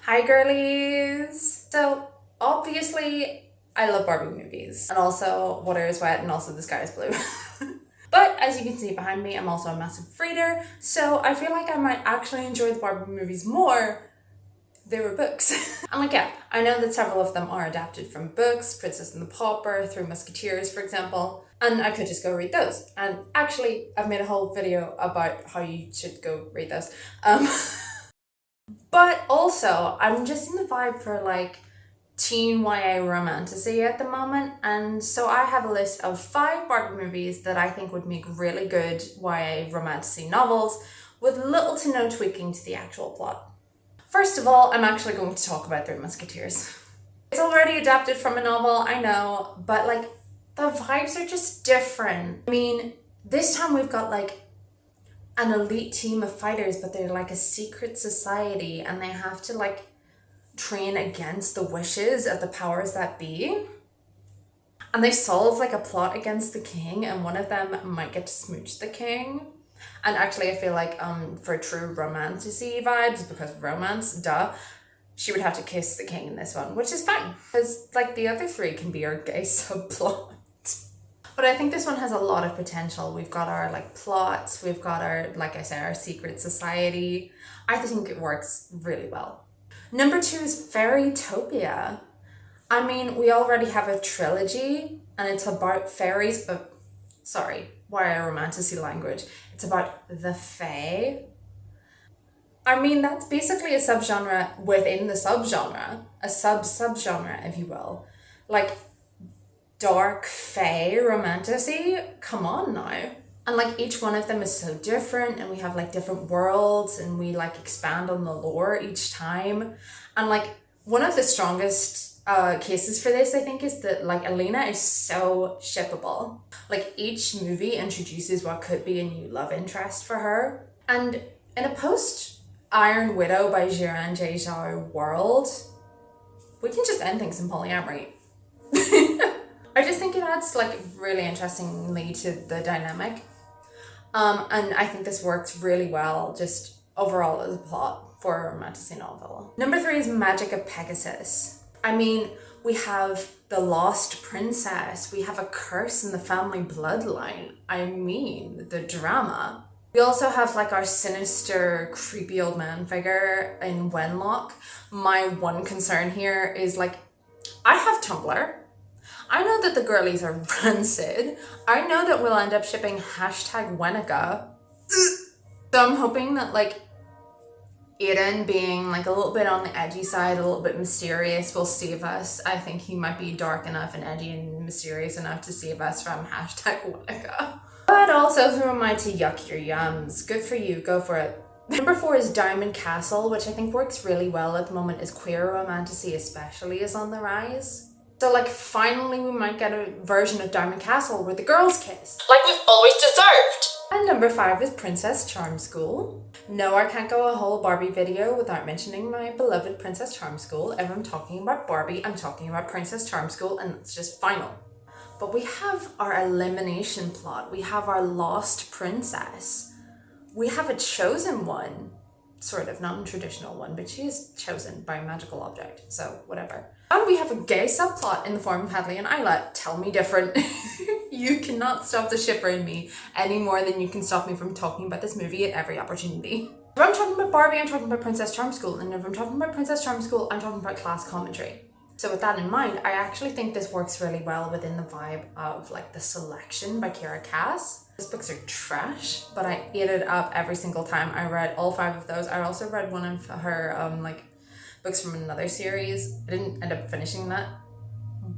Hi girlies! So obviously I love Barbie movies and also Water is Wet and also The Sky is Blue. But as you can see behind me, I'm also a massive reader, so I feel like I might actually enjoy the Barbie movies more if they were books. And like, yeah, I know that several of them are adapted from books, Princess and the Pauper, Three Musketeers for example, and I could just go read those. And actually I've made a whole video about how you should go read those. But also, I'm just in the vibe for like teen YA romantasy at the moment, and so I have a list of 5 Barbie movies that I think would make really good YA romantasy novels with little to no tweaking to the actual plot. First of all, I'm actually going to talk about Three Musketeers. It's already adapted from a novel, I know, but like the vibes are just different. I mean, this time we've got like an elite team of fighters, but they're like a secret society and they have to like train against the wishes of the powers that be. And they solve like a plot against the king, and one of them might get to smooch the king. And actually, I feel like for true romantasy vibes, because romance, duh, she would have to kiss the king in this one, which is fine because like the other 3 can be our gay subplot. But I think this one has a lot of potential. We've got our like plots, we've got our, like I said, our secret society. I think it works really well. Number 2 is Fairytopia. I mean, we already have a trilogy and it's about fairies, but sorry, why a romantasy language? It's about the fae. I mean, that's basically a subgenre within the subgenre, a sub-subgenre, if you will. Like, dark fae romantasy, come on now. And like each one of them is so different, and we have like different worlds, and we like expand on the lore each time. And like one of the strongest cases for this, I think, is that like Elena is so shippable. Like each movie introduces what could be a new love interest for her. And in a post Iron Widow by Jiran J. Zhao world, we can just end things in polyamory. I just think it adds like really interestingly to the dynamic. And I think this works really well just overall as a plot for a romantasy novel. Number 3 is Magic of Pegasus. I mean, we have the lost princess, we have a curse in the family bloodline. I mean, the drama. We also have like our sinister, creepy old man figure in Wenlock. My one concern here is like, I have Tumblr. I know that the girlies are rancid. I know that we'll end up shipping #Wenica. So I'm hoping that like Aiden being like a little bit on the edgy side, a little bit mysterious, will save us. I think he might be dark enough and edgy and mysterious enough to save us from #Wenica. But also, who am I to yuck your yums? Good for you, go for it. Number 4 is Diamond Castle, which I think works really well at the moment as queer romantasy especially is on the rise. So like finally we might get a version of Diamond Castle where the girls kiss, like we've always deserved. And number 5 is Princess Charm School. No, I can't go a whole Barbie video without mentioning my beloved Princess Charm School. If I'm talking about Barbie, I'm talking about Princess Charm School, and it's just final. But we have our elimination plot, we have our lost princess, we have a chosen one. Sort of, not a traditional one, but she is chosen by a magical object, so whatever. And we have a gay subplot in the form of Hadley and Isla. Tell me different. You cannot stop the shipper in me any more than you can stop me from talking about this movie at every opportunity. If I'm talking about Barbie, I'm talking about Princess Charm School, and if I'm talking about Princess Charm School, I'm talking about class commentary. So with that in mind, I actually think this works really well within the vibe of like The Selection by Kira Cass. Those books are trash, but I ate it up every single time. I read all 5 of those. I also read one of her like books from another series. I didn't end up finishing that,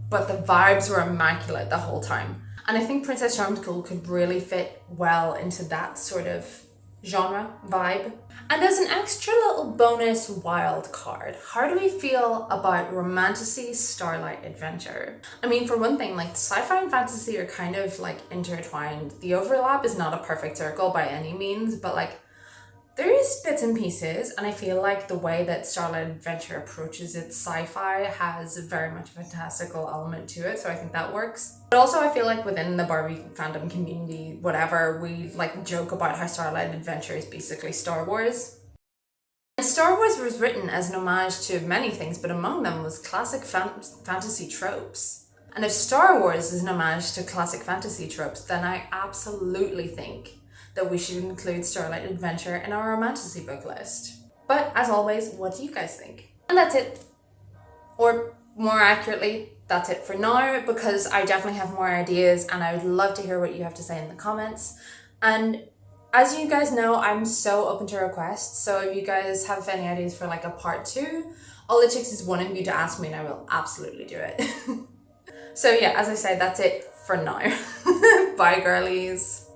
but the vibes were immaculate the whole time. And I think Princess Charm School could really fit well into that sort of genre vibe. And as an extra little bonus wild card, how do we feel about romantasy Starlight Adventure? I mean, for one thing, like sci-fi and fantasy are kind of like intertwined. The overlap is not a perfect circle by any means, but like there is bits and pieces, and I feel like the way that Starlight Adventure approaches its sci-fi has very much a fantastical element to it, so I think that works. But also I feel like within the Barbie fandom community, whatever, we like joke about how Starlight Adventure is basically Star Wars. Star Wars was written as an homage to many things, but among them was classic fantasy tropes. And if Star Wars is an homage to classic fantasy tropes, then I absolutely think that we should include Starlight Adventure in our romantasy book list. But as always, what do you guys think? And that's it. Or more accurately, that's it for now, because I definitely have more ideas and I would love to hear what you have to say in the comments. And as you guys know, I'm so open to requests, so if you guys have any ideas for like a part 2, all it takes is one of you to ask me and I will absolutely do it. So yeah, as I said, that's it for now. Bye girlies.